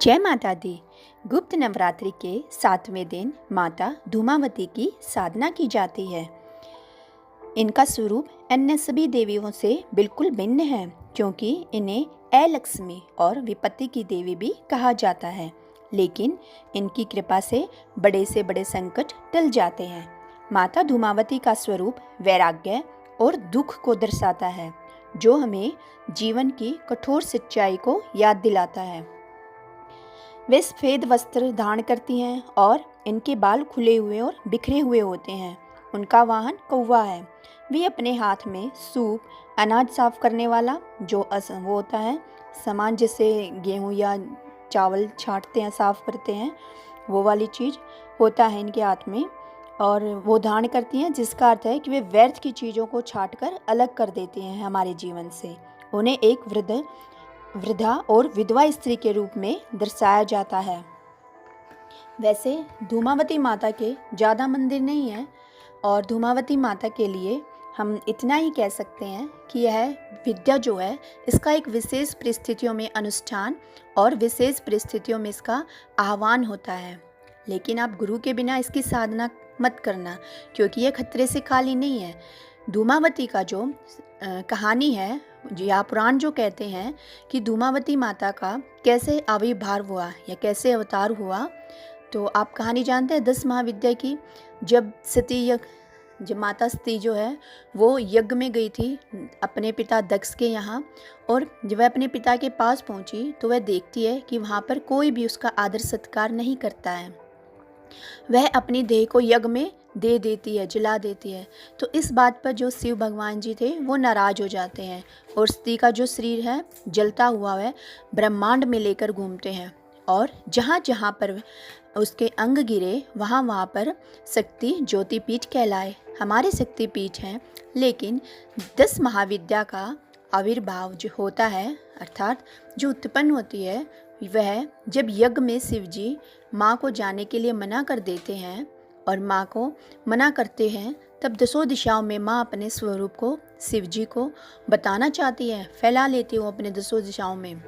जय माता दी। गुप्त नवरात्रि के 7वें दिन माता धूमावती की साधना की जाती है। इनका स्वरूप अन्य सभी देवियों से बिल्कुल भिन्न है, क्योंकि इन्हें अलक्ष्मी और विपत्ति की देवी भी कहा जाता है। लेकिन इनकी कृपा से बड़े संकट टल जाते हैं। माता धूमावती का स्वरूप वैराग्य और दुख को दर्शाता है, जो हमें जीवन की कठोर सच्चाई को याद दिलाता है। वे सफ़ेद वस्त्र धारण करती हैं और इनके बाल खुले हुए और बिखरे हुए होते हैं। उनका वाहन कौवा है। वे अपने हाथ में सूप, अनाज साफ करने वाला जो वो होता है सामान, जैसे गेहूँ या चावल छांटते हैं, साफ करते हैं, वो वाली चीज़ होता है इनके हाथ में, और वो धारण करती हैं, जिसका अर्थ है कि वे व्यर्थ की चीज़ों को छांट कर अलग कर देती हैं हमारे जीवन से। उन्हें एक वृद्धा और विधवा स्त्री के रूप में दर्शाया जाता है। वैसे धूमावती माता के ज़्यादा मंदिर नहीं हैं, और धूमावती माता के लिए हम इतना ही कह सकते हैं कि यह विद्या जो है, इसका एक विशेष परिस्थितियों में अनुष्ठान और विशेष परिस्थितियों में इसका आह्वान होता है। लेकिन आप गुरु के बिना इसकी साधना मत करना, क्योंकि यह खतरे से खाली नहीं है। धूमावती का जो कहानी है या पुराण जो कहते हैं कि धूमावती माता का कैसे आविर्भाव हुआ या कैसे अवतार हुआ, तो आप कहानी जानते हैं 10 महाविद्या की। जब माता सती जो है वो यज्ञ में गई थी अपने पिता दक्ष के यहाँ, और जब वह अपने पिता के पास पहुँची तो वह देखती है कि वहाँ पर कोई भी उसका आदर सत्कार नहीं करता है। वह अपनी देह को यज्ञ में दे देती है, जला देती है। तो इस बात पर जो शिव भगवान जी थे वो नाराज हो जाते हैं, और सती का जो शरीर है जलता हुआ वह ब्रह्मांड में लेकर घूमते हैं, और जहाँ जहाँ पर उसके अंग गिरे वहाँ वहाँ पर शक्ति ज्योतिपीठ कहलाए। हमारे शक्तिपीठ हैं, लेकिन 10 महाविद्या का आविर्भाव जो होता है, अर्थात जो उत्पन्न होती है, वह जब यज्ञ में शिव जी माँ को जाने के लिए मना कर देते हैं और माँ को मना करते हैं, तब 10 दिशाओं में माँ अपने स्वरूप को शिव जी को बताना चाहती है, फैला लेती है वो अपने 10 दिशाओं में,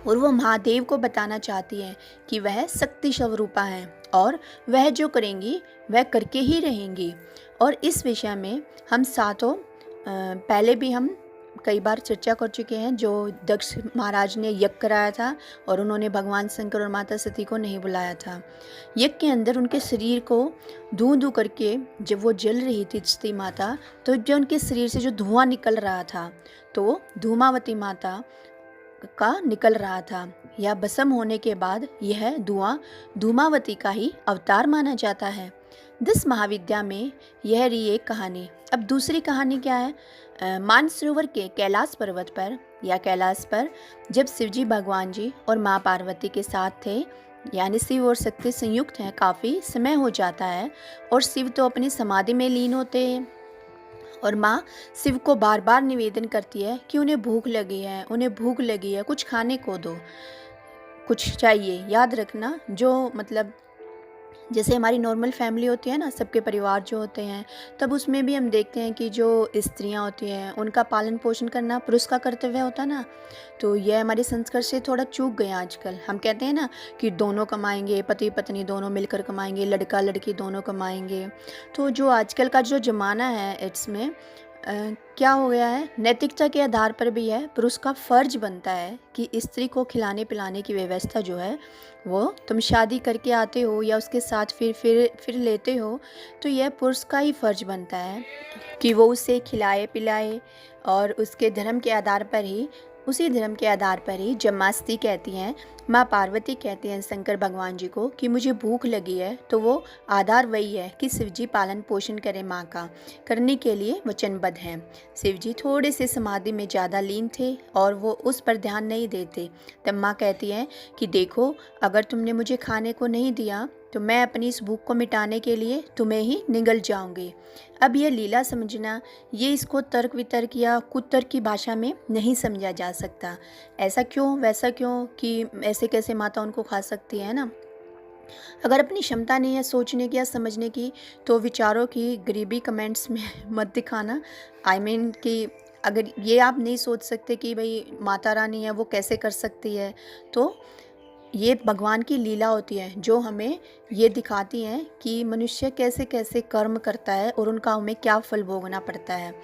और वो महादेव को बताना चाहती है कि वह शक्ति स्वरूपा है और वह जो करेंगी वह करके ही रहेंगी। और इस विषय में हम सातों पहले भी हम कई बार चर्चा कर चुके हैं। जो दक्ष महाराज ने यज्ञ कराया था और उन्होंने भगवान शंकर और माता सती को नहीं बुलाया था। यज्ञ के अंदर उनके शरीर को धू करके जब वो जल रही थी सती माता, तो जो उनके शरीर से जो धुआं निकल रहा था, तो धूमावती माता का निकल रहा था, या भस्म होने के बाद यह धुआं धूमावती का ही अवतार माना जाता है। 10 महाविद्या में यह रही एक कहानी। अब दूसरी कहानी क्या है? मानसरोवर के कैलाश पर्वत पर या कैलाश पर जब शिवजी भगवान जी और माँ पार्वती के साथ थे, यानी शिव और शक्ति संयुक्त हैं, काफ़ी समय हो जाता है, और शिव तो अपनी समाधि में लीन होते हैं, और माँ शिव को बार बार निवेदन करती है कि उन्हें भूख लगी है, कुछ खाने को दो, कुछ चाहिए। याद रखना, जो मतलब जैसे हमारी नॉर्मल फैमिली होती है ना, सबके परिवार जो होते हैं, तब उसमें भी हम देखते हैं कि जो स्त्रियां होती हैं उनका पालन पोषण करना पुरुष का कर्तव्य होता है ना। तो यह हमारे संस्कार से थोड़ा चूक गया आजकल। हम कहते हैं ना कि दोनों कमाएंगे, पति पत्नी दोनों मिलकर कमाएंगे, लड़का लड़की दोनों कमाएंगे। तो जो आजकल का जो ज़माना है, इसमें क्या हो गया है, नैतिकता के आधार पर भी है, पुरुष का फर्ज बनता है कि स्त्री को खिलाने पिलाने की व्यवस्था जो है, वो तुम शादी करके आते हो या उसके साथ फिर लेते हो, तो यह पुरुष का ही फर्ज बनता है कि वो उसे खिलाए पिलाए, और उसके धर्म के आधार पर ही, उसी धर्म के आधार पर ही जब माँ सती कहती हैं, माँ पार्वती कहती हैं शंकर भगवान जी को कि मुझे भूख लगी है, तो वो आधार वही है कि शिवजी पालन पोषण करें माँ का, करने के लिए वचनबद्ध हैं। शिवजी थोड़े से समाधि में ज़्यादा लीन थे और वो उस पर ध्यान नहीं देते। तब माँ कहती हैं कि देखो, अगर तुमने मुझे खाने को नहीं दिया तो मैं अपनी इस भूख को मिटाने के लिए तुम्हें ही निगल जाऊंगी। अब यह लीला समझना, ये इसको तर्क वितर्क या कुतर्क की भाषा में नहीं समझा जा सकता। ऐसा क्यों वैसा क्यों कि ऐसे कैसे माता उनको खा सकती है ना। अगर अपनी क्षमता नहीं है सोचने की या समझने की, तो विचारों की गरीबी कमेंट्स में मत दिखाना। कि अगर ये आप नहीं सोच सकते कि भाई माता रानी है वो कैसे कर सकती है, तो ये भगवान की लीला होती है जो हमें ये दिखाती हैं कि मनुष्य कैसे कैसे कर्म करता है और उनका हमें क्या फल भोगना पड़ता है।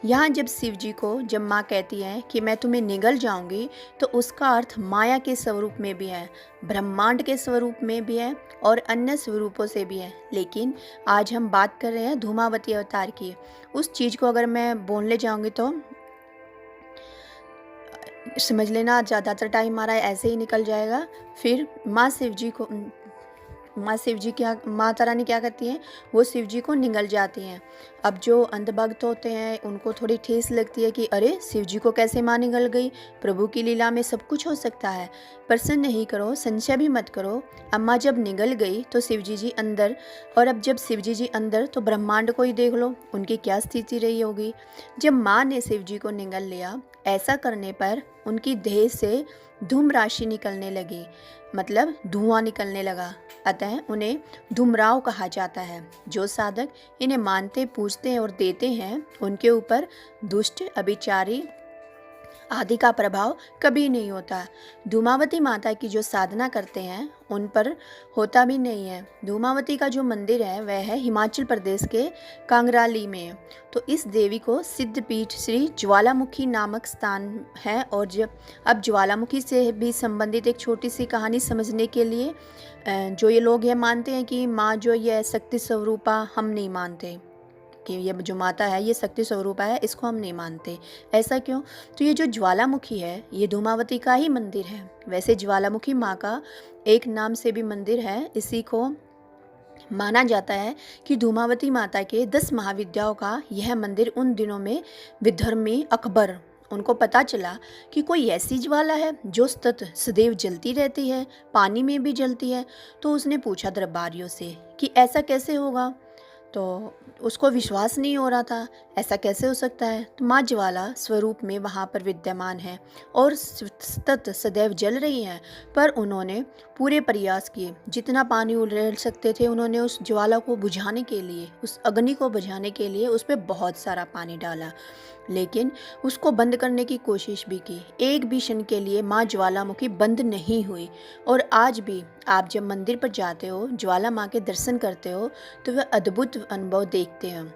यहाँ जब शिव जी को जब माँ कहती है कि मैं तुम्हें निगल जाऊंगी, तो उसका अर्थ माया के स्वरूप में भी है, ब्रह्मांड के स्वरूप में भी है और अन्य स्वरूपों से भी है। लेकिन आज हम बात कर रहे हैं धूमावती अवतार की। उस चीज़ को अगर मैं बोलने जाऊंगी तो समझ लेना ज़्यादातर टाइम हमारा ऐसे ही निकल जाएगा। फिर माता रानी क्या करती हैं, वो शिव जी को निगल जाती हैं। अब जो अंधभक्त होते हैं उनको थोड़ी ठेस लगती है कि अरे शिव जी को कैसे माँ निगल गई, प्रभु की लीला में सब कुछ हो सकता है। प्रसन्न नहीं करो, संशय भी मत करो। अम्मा जब निगल गई तो शिव जी अंदर, और अब जब शिव जी अंदर तो ब्रह्मांड को ही देख लो उनकी क्या स्थिति रही होगी। जब माँ ने शिव जी को निगल लिया, ऐसा करने पर उनकी देह से धूम राशि निकलने लगी, मतलब धुआं निकलने लगा। अतः उन्हें धूमराव कहा जाता है। जो साधक इन्हें मानते, पूजते हैं और देते हैं, उनके ऊपर दुष्ट, अभिचारी आदि का प्रभाव कभी नहीं होता। धूमावती माता की जो साधना करते हैं उन पर होता भी नहीं है। धूमावती का जो मंदिर है वह है हिमाचल प्रदेश के कांगराली में। तो इस देवी को सिद्धपीठ श्री ज्वालामुखी नामक स्थान है। और जब अब ज्वालामुखी से भी संबंधित एक छोटी सी कहानी समझने के लिए, जो ये लोग ये मानते हैं कि माँ जो ये शक्ति स्वरूपा, हम नहीं मानते कि ये जो माता है ये शक्ति स्वरूपा है, इसको हम नहीं मानते। ऐसा क्यों? तो ये जो ज्वालामुखी है ये धूमावती का ही मंदिर है। वैसे ज्वालामुखी माँ का एक नाम से भी मंदिर है। इसी को माना जाता है कि धूमावती माता के 10 महाविद्याओं का यह मंदिर उन दिनों में विधर्मी अकबर, उनको पता चला कि कोई ऐसी ज्वाला है जो सतत सदैव जलती रहती है, पानी में भी जलती है। तो उसने पूछा दरबारियों से कि ऐसा कैसे होगा, तो उसको विश्वास नहीं हो रहा था, ऐसा कैसे हो सकता है। तो माँ ज्वाला स्वरूप में वहाँ पर विद्यमान है और सतत सदैव जल रही हैं। पर उन्होंने पूरे प्रयास किए, जितना पानी उड़ेल सकते थे उन्होंने उस ज्वाला को बुझाने के लिए, उस अग्नि को बुझाने के लिए उस पर बहुत सारा पानी डाला, लेकिन उसको बंद करने की कोशिश भी की। एक भी क्षण के लिए माँ ज्वालामुखी बंद नहीं हुई। और आज भी आप जब मंदिर पर जाते हो, ज्वाला माँ के दर्शन करते हो, तो वह अद्भुत अनुभव देखते हैं।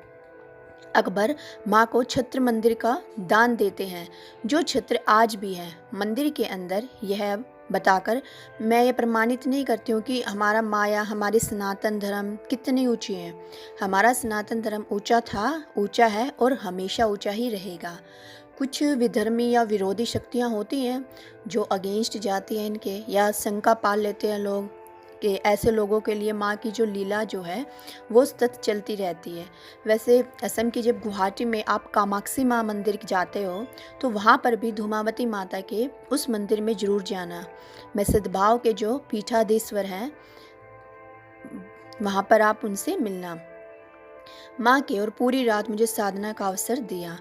अकबर माँ को छत्र मंदिर का दान देते हैं, जो छत्र आज भी है मंदिर के अंदर। यह बताकर मैं ये प्रमाणित नहीं करती हूँ कि हमारा माया, हमारी सनातन धर्म कितनी ऊंची है। हमारा सनातन धर्म ऊंचा था, ऊंचा है और हमेशा ऊंचा ही रहेगा। कुछ विधर्मी या विरोधी शक्तियाँ होती हैं जो अगेंस्ट जाती हैं इनके, या शंका पाल लेते हैं लोग कि ऐसे लोगों के लिए माँ की जो लीला जो है वो सतत चलती रहती है। वैसे असम की जब गुवाहाटी में आप कामाक्षी माँ मंदिर जाते हो तो वहाँ पर भी धूमावती माता के उस मंदिर में ज़रूर जाना। मैं सद्भाव के जो पीठाधीश्वर हैं वहाँ पर आप उनसे मिलना। माँ के और पूरी रात मुझे साधना का अवसर दिया।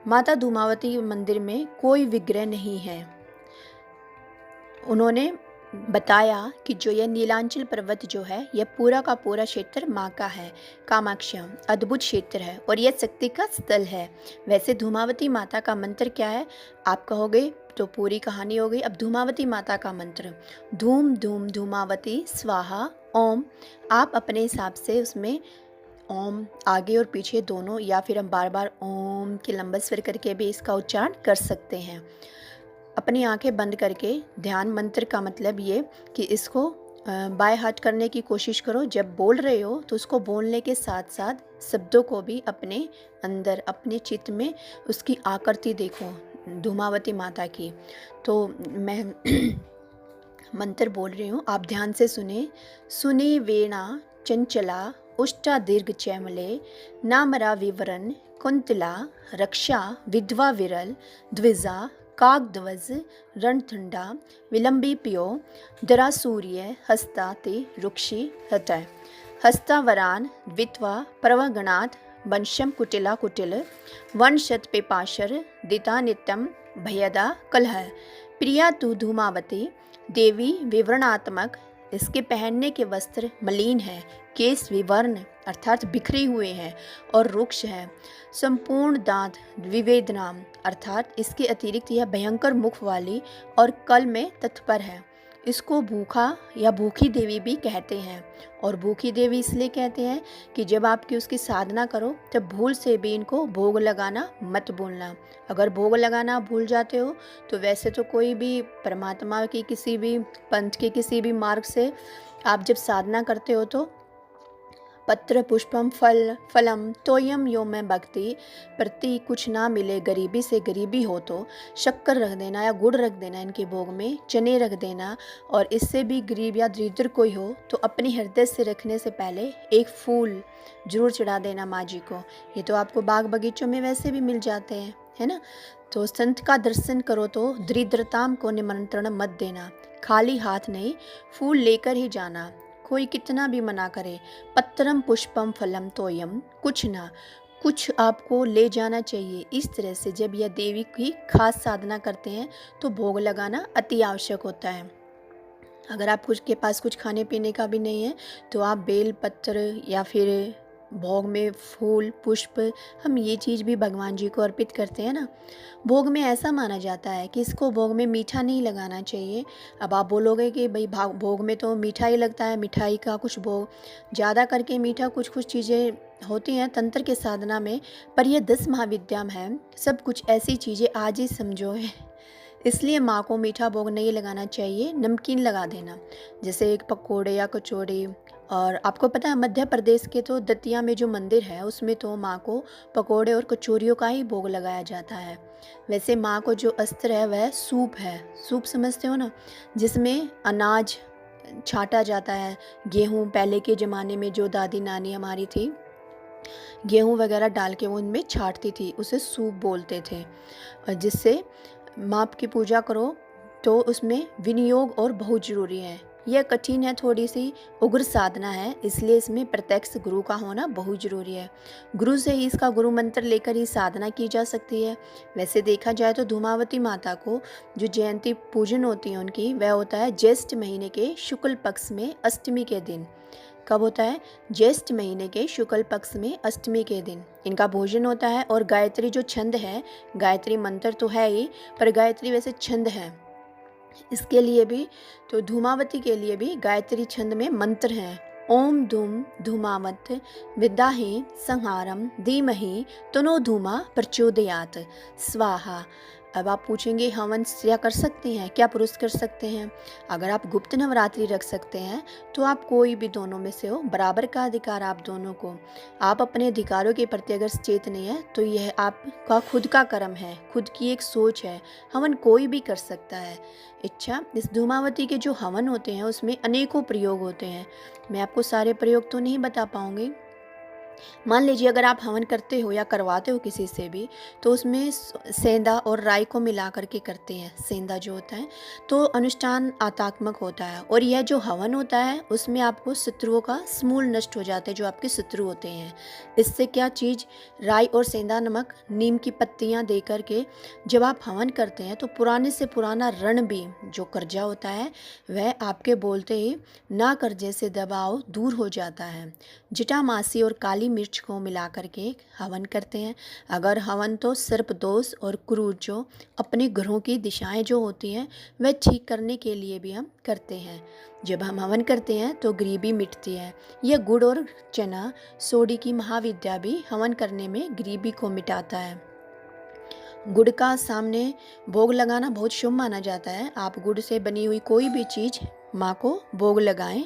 माता धूमावती मंदिर में कोई विग्रह नहीं है। उन्होंने बताया कि जो यह नीलांचल पर्वत जो है यह पूरा का पूरा क्षेत्र माँ का है। कामाक्षी अद्भुत क्षेत्र है और यह शक्ति का स्थल है। वैसे धूमावती माता का मंत्र क्या है आप कहोगे तो पूरी कहानी हो गई। अब धूमावती माता का मंत्र, धूम धूम धूमावती स्वाहा ओम। आप अपने हिसाब से उसमें ओम आगे और पीछे दोनों, या फिर हम बार बार ओम के लंबा स्वर करके भी इसका उच्चारण कर सकते हैं। अपनी आंखें बंद करके ध्यान मंत्र का मतलब ये कि इसको बाय हार्ट करने की कोशिश करो। जब बोल रहे हो तो उसको बोलने के साथ साथ शब्दों को भी अपने अंदर, अपने चित्त में उसकी आकृति देखो धूमावती माता की। तो मैं मंत्र बोल रही हूँ, आप ध्यान से सुने। सुनी वेणा चंचला उष्टा दीर्घ चैमले नामरा विवरण कुंतला रक्षा विधवा विरल द्विजा काकध्वज रणथंडा विलंबी प्यो दरा सूर्य हस्ता ते रुक्षी हतय हस्तावरान द्वित्वा प्रवगणात् वंशम कुटिला कुटिल वनशत पिपाशर दिता नित्यम भयदा कलह प्रिया तु धूमावती देवी विवरणात्मक। इसके पहनने के वस्त्र मलिन है, केस विवर्ण अर्थात बिखरे हुए हैं और रुक्ष है। संपूर्ण दांत विवेदना अर्थात इसके अतिरिक्त यह भयंकर मुख वाली और कल में तत्पर है। इसको भूखा या भूखी देवी भी कहते हैं। और भूखी देवी इसलिए कहते हैं कि जब आपकी उसकी साधना करो तब भूल से भी इनको भोग लगाना मत भूलना। अगर भोग लगाना भूल जाते हो तो वैसे तो कोई भी परमात्मा की किसी भी पंथ के किसी भी मार्ग से आप जब साधना करते हो तो पत्र पुष्पम फल फलम तोयम यो में भक्ति प्रति कुछ ना मिले गरीबी से गरीबी हो तो शक्कर रख देना या गुड़ रख देना इनके भोग में, चने रख देना। और इससे भी गरीब या दरिद्र कोई हो तो अपने हृदय से रखने से पहले एक फूल जरूर चढ़ा देना माँ जी को। ये तो आपको बाग बगीचों में वैसे भी मिल जाते हैं, है ना। तो संत का दर्शन करो तो दरिद्रताम को निमंत्रण मत देना, खाली हाथ नहीं फूल लेकर ही जाना। कोई कितना भी मना करे, पत्रम पुष्पम फलम तोयम, कुछ ना कुछ आपको ले जाना चाहिए। इस तरह से जब यह देवी की खास साधना करते हैं तो भोग लगाना अति आवश्यक होता है। अगर आप कुछ के पास कुछ खाने पीने का भी नहीं है तो आप बेल पत्र या फिर भोग में फूल पुष्प, हम ये चीज़ भी भगवान जी को अर्पित करते हैं ना। भोग में ऐसा माना जाता है कि इसको भोग में मीठा नहीं लगाना चाहिए। अब आप बोलोगे कि भाई भोग में तो मीठा ही लगता है, मिठाई का कुछ भोग ज़्यादा करके मीठा कुछ कुछ चीज़ें होती हैं तंत्र के साधना में, पर यह 10 महाविद्या में है, सब कुछ ऐसी चीज़ें आज ही समझो है। इसलिए माँ को मीठा भोग नहीं लगाना चाहिए, नमकीन लगा देना, जैसे एक पकोड़े या कचौड़ी। और आपको पता है मध्य प्रदेश के तो दतिया में जो मंदिर है उसमें तो माँ को पकोड़े और कचौरियों का ही भोग लगाया जाता है। वैसे माँ को जो अस्त्र है वह सूप है, सूप समझते हो ना, जिसमें अनाज छाटा जाता है। गेहूँ पहले के ज़माने में जो दादी नानी हमारी थी गेहूँ वगैरह डाल के वो उनमें छाटती थी, उसे सूप बोलते थे। और जिससे माँ की पूजा करो तो उसमें विनियोग और बहुत ज़रूरी है। यह कठिन है, थोड़ी सी उग्र साधना है, इसलिए इसमें प्रत्यक्ष गुरु का होना बहुत ज़रूरी है। गुरु से ही इसका गुरु मंत्र लेकर ही साधना की जा सकती है। वैसे देखा जाए तो धूमावती माता को जो जयंती पूजन होती है उनकी, वह होता है ज्येष्ठ महीने के शुक्ल पक्ष में अष्टमी के दिन। कब होता है? ज्येष्ठ महीने के शुक्ल पक्ष में अष्टमी के दिन इनका भोजन होता है। और गायत्री जो छंद है, गायत्री मंत्र तो है ही, पर गायत्री वैसे छंद है, इसके लिए भी तो धूमावती के लिए भी गायत्री छंद में मंत्र हैं। ओम धूम धूमावत विद्याहि संहारम धीमहि तनो धूमा प्रचोदयात स्वाहा। अब आप पूछेंगे हवन क्या कर सकते हैं, क्या पुरुष कर सकते हैं? अगर आप गुप्त नवरात्रि रख सकते हैं तो आप कोई भी दोनों में से हो, बराबर का अधिकार आप दोनों को। आप अपने अधिकारों के प्रति अगर सचेत नहीं है तो यह आपका खुद का कर्म है, खुद की एक सोच है। हवन कोई भी कर सकता है। इच्छा इस धूमावती के जो हवन होते हैं उसमें अनेकों प्रयोग होते हैं। मैं आपको सारे प्रयोग तो नहीं बता पाऊंगी। मान लीजिए अगर आप हवन करते हो या करवाते हो किसी से भी तो उसमें सेंधा और राई को मिला करके करते हैं। सेंधा जो होता है तो अनुष्ठान आतात्मक होता है, और यह जो हवन होता है उसमें आपको शत्रुओं का समूल नष्ट हो जाता है, जो आपके शत्रु होते हैं। इससे क्या चीज़, राई और सेंधा नमक नीम की पत्तियाँ दे करके जब आप हवन करते हैं तो पुराने से पुराना ऋण भी, जो कर्जा होता है, वह आपके बोलते ही ना कर्जे से दबाव दूर हो जाता है। जटामासी और काली मिर्च को मिला करके हवन करते हैं। अगर हवन तो सर्प दोष और क्रूर जो अपने ग्रहों की दिशाएं जो होती हैं वह ठीक करने के लिए भी हम करते हैं। जब हम हवन करते हैं तो गरीबी मिटती है। यह गुड़ और चना सोडी की महाविद्या भी हवन करने में गरीबी को मिटाता है। गुड़ का सामने भोग लगाना बहुत शुभ माना जाता है। आप गुड़ से बनी हुई कोई भी चीज़ माँ को भोग लगाएं।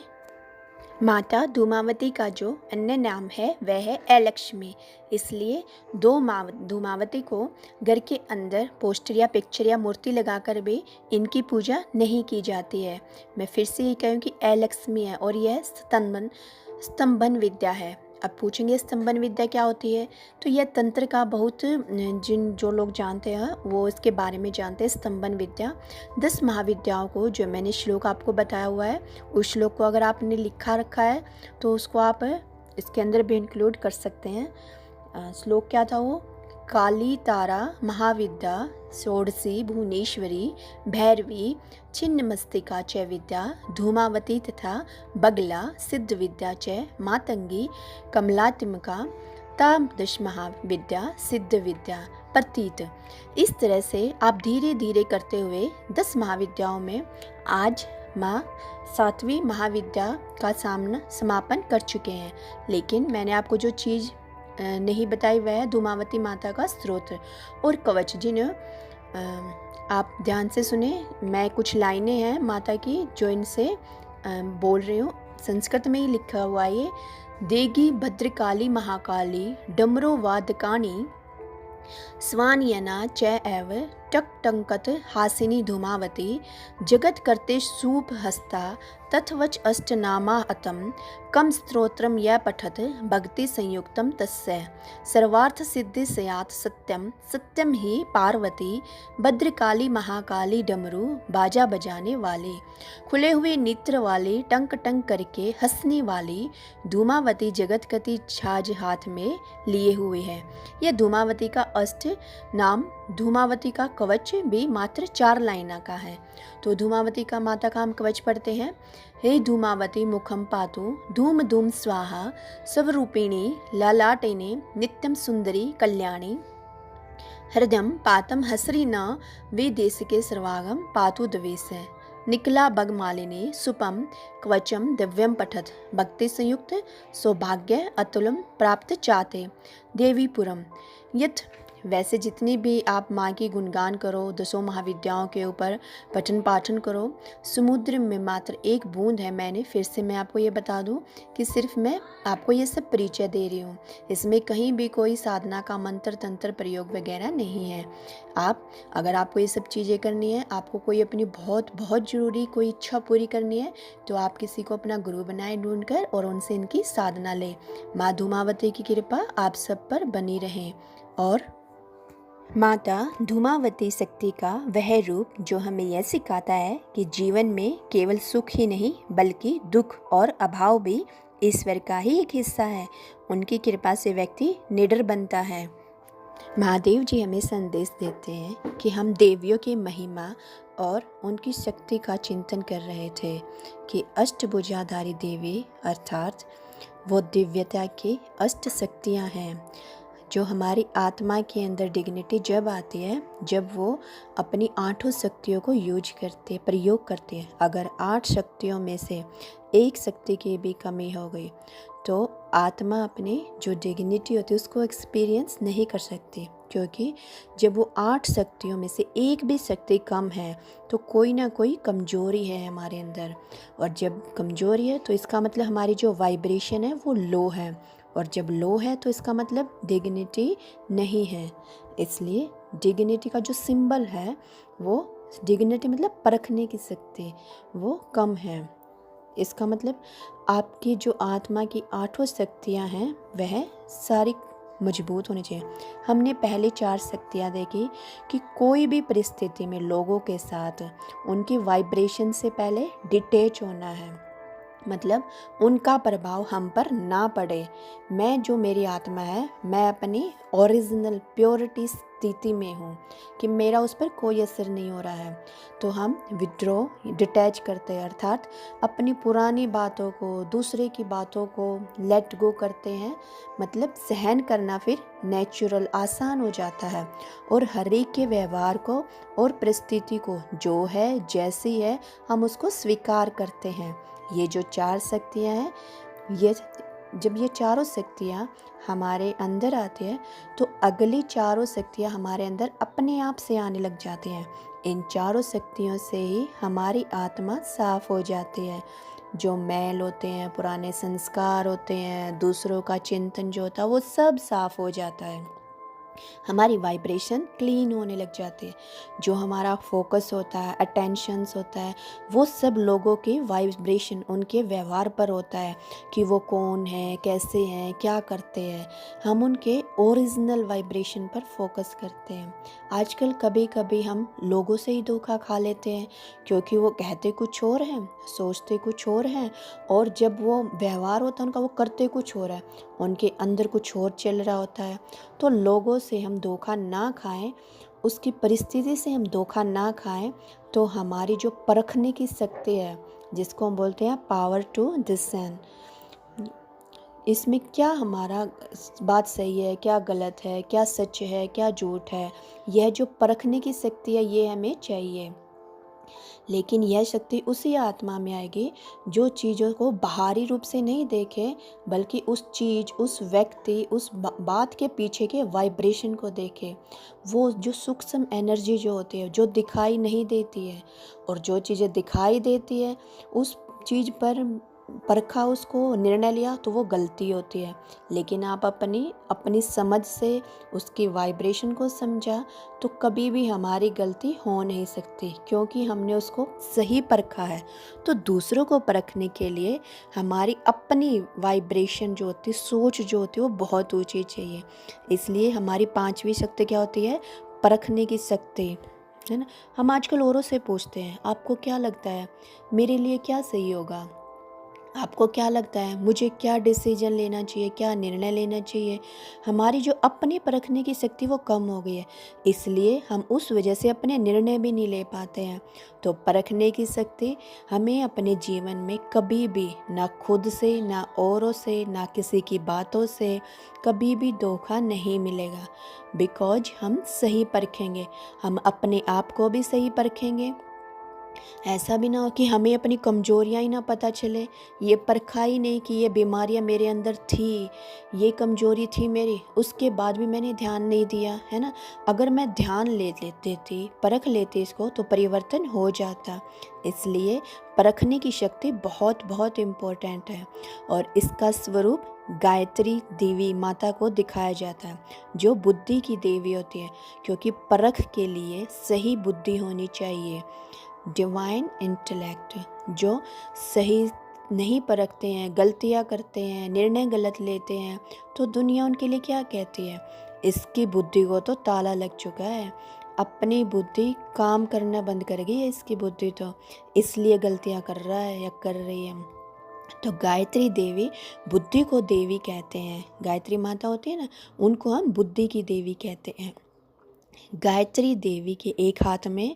माता धूमावती का जो अन्य नाम है वह है अलक्ष्मी, इसलिए धूमावती को घर के अंदर पोस्टर या पिक्चर या मूर्ति लगाकर भी इनकी पूजा नहीं की जाती है। मैं फिर से ये कहूँ कि अलक्ष्मी है और यह स्तंभन विद्या है। अब पूछेंगे स्तंभन विद्या क्या होती है, तो यह तंत्र का बहुत जो लोग जानते हैं वो इसके बारे में जानते हैं। स्तंभन विद्या 10 महाविद्याओं को, जो मैंने श्लोक आपको बताया हुआ है, उस श्लोक को अगर आपने लिखा रखा है तो उसको आप इसके अंदर भी इंक्लूड कर सकते हैं। श्लोक क्या था वो? काली तारा महाविद्या षोडशी भुवनेश्वरी भैरवी छिन्नमस्तिका च विद्या धूमावती तथा बगला सिद्ध विद्या च मातंगी कमलात्मिका ताम 10 महाविद्या सिद्ध विद्या प्रतीत। इस तरह से आप धीरे धीरे करते हुए 10 महाविद्याओं में आज माँ 7वीं महाविद्या का समापन कर चुके हैं। लेकिन मैंने आपको जो चीज़ नहीं बताई वह है धूमावती माता का स्रोत और कवच, जिन्हें आप ध्यान से सुने। मैं कुछ लाइनें हैं माता की जो इनसे बोल रही हूँ। संस्कृत में ही लिखा हुआ है ये। देगी भद्रकाली महाकाली डमरो वादकानी स्वानयना च एव टंकट हासिनी धूमावती जगत करते सूप हस्ता तथवच अष्टनामा अतम कम स्तोत्रम य पठत भक्ति संयुक्तम तस्य सर्वार्थ सिद्धि सयात सत्यम सत्यम ही पार्वती भद्रकाली महाकाली डमरू बाजा बजाने वाले खुले हुए नेत्र वाली टंक टंक करके हंसने वाली धूमावती जगतकति छाज हाथ में लिए हुए है। यह धूमावती का अष्ट नाम धूमावती का कवच भी मात्र 4 लाइना का है। तो धूमावती का माता का हम कवच पढ़ते हैं। हे धूमावती मुखम पातु धूम धूम स्वाहा स्वरूपिणी ललाटेने नित्यम सुंदरी कल्याणी हृदयम पातम हसरी न वे देश के सर्वागम पातु द्वेष है निकला बगमालिनी सुपम कवचम दिव्यम पठत भक्ति संयुक्त सौभाग्य अतुलम प्राप्त चाहते देवीपुरम यथ। वैसे जितनी भी आप माँ की गुणगान करो, 10 महाविद्याओं के ऊपर पठन पाठन करो, समुद्र में मात्र एक बूंद है। मैंने फिर से मैं आपको ये बता दूं कि सिर्फ मैं आपको ये सब परिचय दे रही हूँ। इसमें कहीं भी कोई साधना का मंत्र तंत्र प्रयोग वगैरह नहीं है। अगर आपको ये सब चीज़ें करनी है, आपको कोई अपनी बहुत बहुत ज़रूरी कोई इच्छा पूरी करनी है, तो आप किसी को अपना गुरु बनाए ढूंढकर और उनसे इनकी साधना लें। माँ धूमावती की कृपा आप सब पर बनी रहे। और माता धूमावती शक्ति का वह रूप जो हमें यह सिखाता है कि जीवन में केवल सुख ही नहीं बल्कि दुख और अभाव भी ईश्वर का ही एक हिस्सा है। उनकी कृपा से व्यक्ति निडर बनता है। महादेव जी हमें संदेश देते हैं कि हम देवियों की महिमा और उनकी शक्ति का चिंतन कर रहे थे कि अष्टभुजाधारी देवी अर्थात वो दिव्यता की अष्ट शक्तियाँ हैं जो हमारी आत्मा के अंदर डिग्निटी जब आती है, जब वो अपनी 8 शक्तियों को प्रयोग करते हैं। अगर 8 शक्तियों में से एक शक्ति की भी कमी हो गई तो आत्मा अपनी जो डिग्निटी होती है उसको एक्सपीरियंस नहीं कर सकती, क्योंकि जब वो 8 शक्तियों में से एक भी शक्ति कम है तो कोई ना कोई कमजोरी है हमारे अंदर। और जब कमजोरी है तो इसका मतलब हमारी जो वाइब्रेशन है वो लो है, और जब लो है तो इसका मतलब डिग्निटी नहीं है। इसलिए डिग्निटी का जो सिंबल है वो डिग्निटी मतलब परखने की शक्ति वो कम है। इसका मतलब आपकी जो आत्मा की 8 शक्तियाँ हैं वह सारी मजबूत होनी चाहिए। हमने पहले 4 शक्तियाँ देखी कि कोई भी परिस्थिति में लोगों के साथ उनकी वाइब्रेशन से पहले डिटैच होना है, मतलब उनका प्रभाव हम पर ना पड़े। मैं जो मेरी आत्मा है मैं अपनी ओरिजिनल प्योरिटी स्थिति में हूँ कि मेरा उस पर कोई असर नहीं हो रहा है, तो हम विड्रॉ डिटैच करते हैं, अर्थात अपनी पुरानी बातों को दूसरे की बातों को लेट गो करते हैं। मतलब सहन करना फिर नेचुरल आसान हो जाता है और हर एक के व्यवहार को और परिस्थिति को जो है जैसी है हम उसको स्वीकार करते हैं। ये जो 4 शक्तियाँ हैं, ये जब ये चारों शक्तियाँ हमारे अंदर आती है तो अगली 4 शक्तियाँ हमारे अंदर अपने आप से आने लग जाती हैं। इन 4 शक्तियों से ही हमारी आत्मा साफ हो जाती है। जो मैल होते हैं, पुराने संस्कार होते हैं, दूसरों का चिंतन जो होता है वो सब साफ हो जाता है। हमारी वाइब्रेशन क्लीन होने लग जाती है। जो हमारा फोकस होता है, अटेंशंस होता है, वो सब लोगों के वाइब्रेशन उनके व्यवहार पर होता है कि वो कौन है, कैसे हैं, क्या करते हैं। हम उनके ओरिजिनल वाइब्रेशन पर फोकस करते हैं। आजकल कभी कभी हम लोगों से ही धोखा खा लेते हैं, क्योंकि वो कहते कुछ और हैं, सोचते कुछ और हैं, और जब वो व्यवहार होता है उनका वो करते कुछ और है, उनके अंदर कुछ और चल रहा होता है। तो लोगों से हम धोखा ना खाएं, उसकी परिस्थिति से हम धोखा ना खाएं, तो हमारी जो परखने की शक्ति है जिसको हम बोलते हैं पावर टू डिसर्न, इसमें क्या हमारा बात सही है, क्या गलत है, क्या सच है, क्या झूठ है, यह जो परखने की शक्ति है ये हमें चाहिए। लेकिन यह शक्ति उसी आत्मा में आएगी जो चीज़ों को बाहरी रूप से नहीं देखे, बल्कि उस चीज़, उस व्यक्ति, उस बात के पीछे के वाइब्रेशन को देखे। वो जो सूक्ष्म एनर्जी जो होती है, जो दिखाई नहीं देती है, और जो चीज़ें दिखाई देती है उस चीज़ पर परखा, उसको निर्णय लिया तो वो गलती होती है। लेकिन आप अपनी अपनी समझ से उसकी वाइब्रेशन को समझा तो कभी भी हमारी गलती हो नहीं सकती, क्योंकि हमने उसको सही परखा है। तो दूसरों को परखने के लिए हमारी अपनी वाइब्रेशन जो होती है, सोच जो होती है, वो बहुत ऊंची चाहिए। इसलिए हमारी पांचवी शक्ति क्या होती है? परखने की शक्ति, है ना। हम आजकल औरों से पूछते हैं, आपको क्या लगता है मेरे लिए क्या सही होगा? आपको क्या लगता है मुझे क्या डिसीजन लेना चाहिए, क्या निर्णय लेना चाहिए? हमारी जो अपनी परखने की शक्ति वो कम हो गई है, इसलिए हम उस वजह से अपने निर्णय भी नहीं ले पाते हैं। तो परखने की शक्ति हमें अपने जीवन में कभी भी, ना खुद से, ना औरों से, ना किसी की बातों से, कभी भी धोखा नहीं मिलेगा। बिकॉज हम सही परखेंगे, हम अपने आप को भी सही परखेंगे। ऐसा भी ना हो कि हमें अपनी कमजोरियां ही ना पता चले, ये परखा ही नहीं कि ये बीमारियां मेरे अंदर थी, ये कमजोरी थी मेरी, उसके बाद भी मैंने ध्यान नहीं दिया, है ना। अगर मैं ध्यान ले लेती थी, परख लेती इसको, तो परिवर्तन हो जाता। इसलिए परखने की शक्ति बहुत बहुत इम्पोर्टेंट है। और इसका स्वरूप गायत्री देवी माता को दिखाया जाता है, जो बुद्धि की देवी होती है, क्योंकि परख के लिए सही बुद्धि होनी चाहिए। डिवाइन इंटेलेक्ट, जो सही नहीं परखते हैं, गलतियां करते हैं, निर्णय गलत लेते हैं, तो दुनिया उनके लिए क्या कहती है? इसकी बुद्धि को तो ताला लग चुका है, अपनी बुद्धि काम करना बंद कर गई है इसकी बुद्धि, तो इसलिए गलतियां कर रहा है या कर रही है। तो गायत्री देवी बुद्धि को देवी कहते हैं। गायत्री माता होती है ना, उनको हम बुद्धि की देवी कहते हैं। गायत्री देवी के एक हाथ में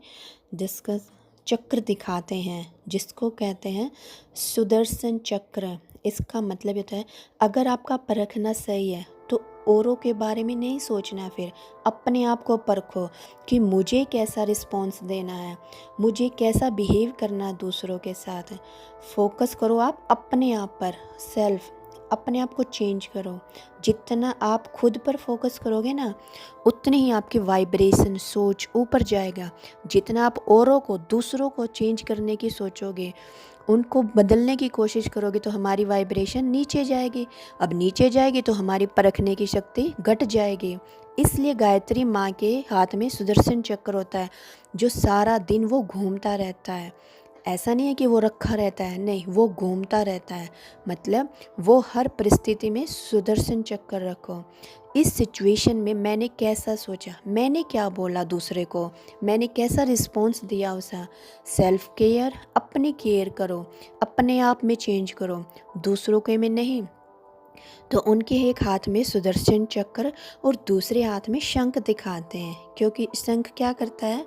जिसका चक्र दिखाते हैं, जिसको कहते हैं सुदर्शन चक्र। इसका मतलब होता है, अगर आपका परखना सही है तो औरों के बारे में नहीं सोचना, फिर अपने आप को परखो कि मुझे कैसा रिस्पॉन्स देना है, मुझे कैसा बिहेव करना है दूसरों के साथ। फोकस करो आप अपने आप पर, सेल्फ, अपने आप को चेंज करो। जितना आप खुद पर फोकस करोगे ना, उतनी ही आपकी वाइब्रेशन, सोच ऊपर जाएगा। जितना आप औरों को, दूसरों को चेंज करने की सोचोगे, उनको बदलने की कोशिश करोगे, तो हमारी वाइब्रेशन नीचे जाएगी। अब नीचे जाएगी तो हमारी परखने की शक्ति घट जाएगी। इसलिए गायत्री माँ के हाथ में सुदर्शन चक्र होता है, जो सारा दिन वो घूमता रहता है। ऐसा नहीं है कि वो रखा रहता है, नहीं, वो घूमता रहता है। मतलब वो हर परिस्थिति में सुदर्शन चक्र रखो। इस सिचुएशन में मैंने कैसा सोचा, मैंने क्या बोला दूसरे को, मैंने कैसा रिस्पॉन्स दिया उसे। सेल्फ केयर, अपनी केयर करो, अपने आप में चेंज करो, दूसरों के में नहीं। तो उनके एक हाथ में सुदर्शन चक्र और दूसरे हाथ में शंख दिखाते हैं, क्योंकि शंख क्या करता है?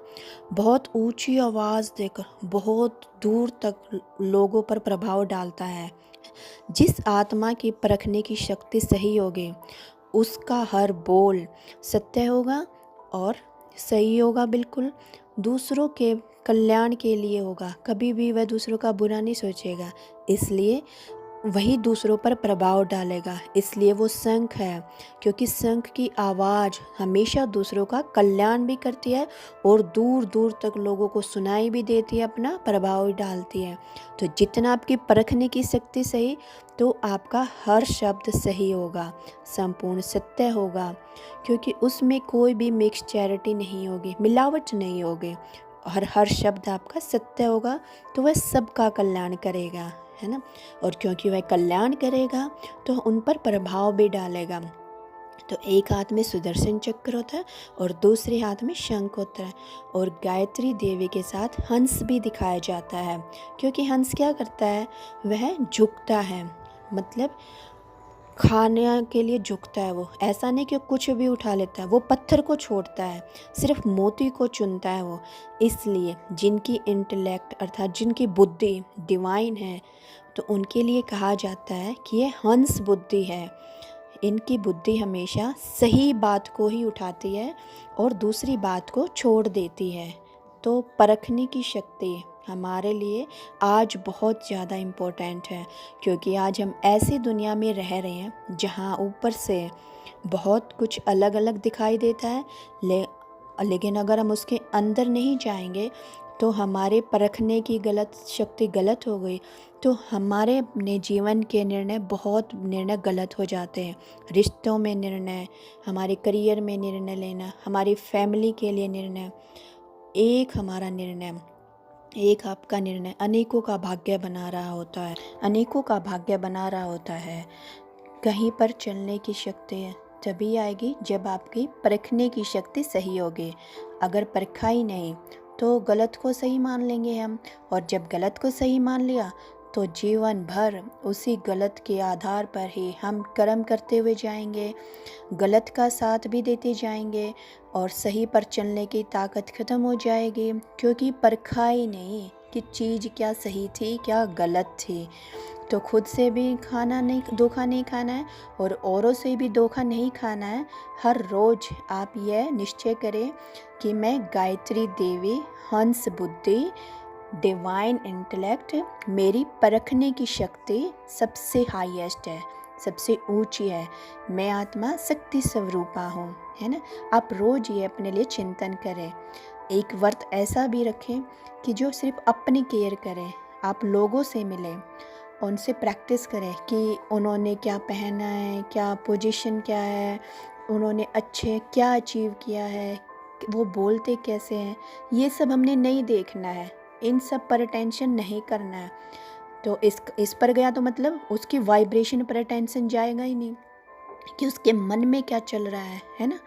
बहुत ऊंची आवाज़ देकर बहुत दूर तक लोगों पर प्रभाव डालता है। जिस आत्मा की परखने की शक्ति सही होगी, उसका हर बोल सत्य होगा और सही होगा, बिल्कुल दूसरों के कल्याण के लिए होगा। कभी भी वह दूसरों का बुरा नहीं सोचेगा, इसलिए वही दूसरों पर प्रभाव डालेगा। इसलिए वो शंख है, क्योंकि शंख की आवाज़ हमेशा दूसरों का कल्याण भी करती है और दूर दूर तक लोगों को सुनाई भी देती है, अपना प्रभाव भी डालती है। तो जितना आपकी परखने की शक्ति सही, तो आपका हर शब्द सही होगा, संपूर्ण सत्य होगा, क्योंकि उसमें कोई भी मिक्सचैरिटी नहीं होगी, मिलावट नहीं होगी। और हर शब्द आपका सत्य होगा, तो वह सबका कल्याण करेगा, है ना। और क्योंकि वह कल्याण करेगा तो उन पर प्रभाव भी डालेगा। तो एक हाथ में सुदर्शन चक्र होता है और दूसरे हाथ में शंख होता है। और गायत्री देवी के साथ हंस भी दिखाया जाता है, क्योंकि हंस क्या करता है? वह झुकता है, मतलब खाने के लिए झुकता है। वो ऐसा नहीं कि कुछ भी उठा लेता है, वो पत्थर को छोड़ता है, सिर्फ मोती को चुनता है वो। इसलिए जिनकी इंटेलेक्ट अर्थात जिनकी बुद्धि डिवाइन है, तो उनके लिए कहा जाता है कि ये हंस बुद्धि है। इनकी बुद्धि हमेशा सही बात को ही उठाती है और दूसरी बात को छोड़ देती है। तो परखने की शक्ति हमारे लिए आज बहुत ज़्यादा इम्पोर्टेंट है, क्योंकि आज हम ऐसी दुनिया में रह रहे हैं जहाँ ऊपर से बहुत कुछ अलग अलग दिखाई देता है, लेकिन अगर हम उसके अंदर नहीं जाएंगे तो हमारे परखने की शक्ति गलत हो गई तो हमारे अपने जीवन के बहुत निर्णय गलत हो जाते हैं। रिश्तों में निर्णय, हमारे करियर में निर्णय लेना, हमारी फैमिली के लिए निर्णय, एक हमारा निर्णय, एक आपका निर्णय अनेकों का भाग्य बना रहा होता है, अनेकों का भाग्य बना रहा होता है। कहीं पर चलने की शक्ति तभी आएगी जब आपकी परखने की शक्ति सही होगी। अगर परखा ही नहीं तो गलत को सही मान लेंगे हम, और जब गलत को सही मान लिया तो जीवन भर उसी गलत के आधार पर ही हम कर्म करते हुए जाएंगे, गलत का साथ भी देते जाएंगे और सही पर चलने की ताकत ख़त्म हो जाएगी, क्योंकि परखा ही नहीं कि चीज़ क्या सही थी क्या गलत थी। तो खुद से भी धोखा नहीं खाना है और औरों से भी धोखा नहीं खाना है। हर रोज़ आप यह निश्चय करें कि मैं गायत्री देवी, हंस बुद्धि, डिवाइन इंटेलेक्ट, मेरी परखने की शक्ति सबसे हाईएस्ट है, सबसे ऊंची है। मैं आत्मा शक्ति स्वरूपा हूँ, है ना। आप रोज़ ये अपने लिए चिंतन करें। एक व्रत ऐसा भी रखें कि जो सिर्फ अपनी केयर करें। आप लोगों से मिलें, उनसे प्रैक्टिस करें कि उन्होंने क्या पहना है, क्या पोजीशन क्या है, उन्होंने अच्छे क्या अचीव किया है, वो बोलते कैसे हैं। ये सब हमने नहीं देखना है, इन सब पर अटेंशन नहीं करना है। तो इस पर गया तो मतलब उसकी वाइब्रेशन पर अटेंशन जाएगा ही नहीं कि उसके मन में क्या चल रहा है ना।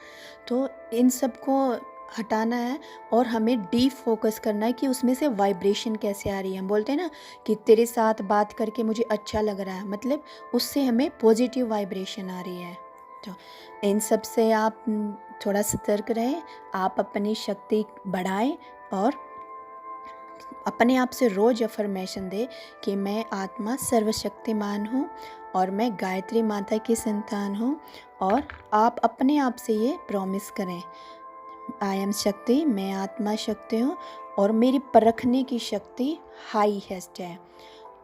तो इन सब को हटाना है और हमें डीप फोकस करना है कि उसमें से वाइब्रेशन कैसे आ रही है। हम बोलते हैं ना कि तेरे साथ बात करके मुझे अच्छा लग रहा है, मतलब उससे हमें पॉजिटिव वाइब्रेशन आ रही है। तो इन सब से आप थोड़ा सतर्क रहें, आप अपनी शक्ति बढ़ाएं और अपने आप से रोज़ अफर्मेशन दे कि मैं आत्मा सर्वशक्तिमान हूँ और मैं गायत्री माता की संतान हूँ। और आप अपने आप से ये प्रॉमिस करें, आई एम शक्ति, मैं आत्मा शक्ति हूँ और मेरी परखने की शक्ति हाईएस्ट है।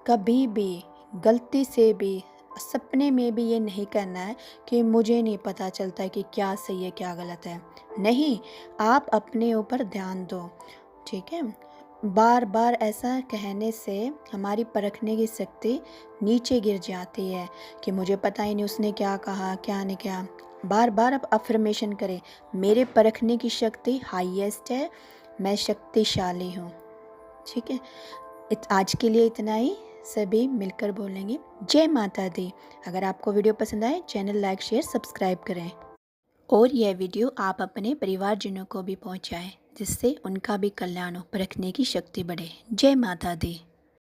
कभी भी गलती से भी सपने में भी ये नहीं करना है कि मुझे नहीं पता चलता कि क्या सही है क्या गलत है। नहीं, आप अपने ऊपर ध्यान दो, ठीक है। बार बार ऐसा कहने से हमारी परखने की शक्ति नीचे गिर जाती है कि मुझे पता ही नहीं उसने क्या कहा क्या नहीं क्या। बार बार आप अफर्मेशन करें, मेरे परखने की शक्ति हाईएस्ट है, मैं शक्तिशाली हूँ, ठीक है। आज के लिए इतना ही, सभी मिलकर बोलेंगे जय माता दी। अगर आपको वीडियो पसंद आए चैनल लाइक शेयर सब्सक्राइब करें और यह वीडियो आप अपने परिवारजनों को भी पहुंचाएं, जिससे उनका भी कल्याण हो, परखने की शक्ति बढ़े। जय माता दी।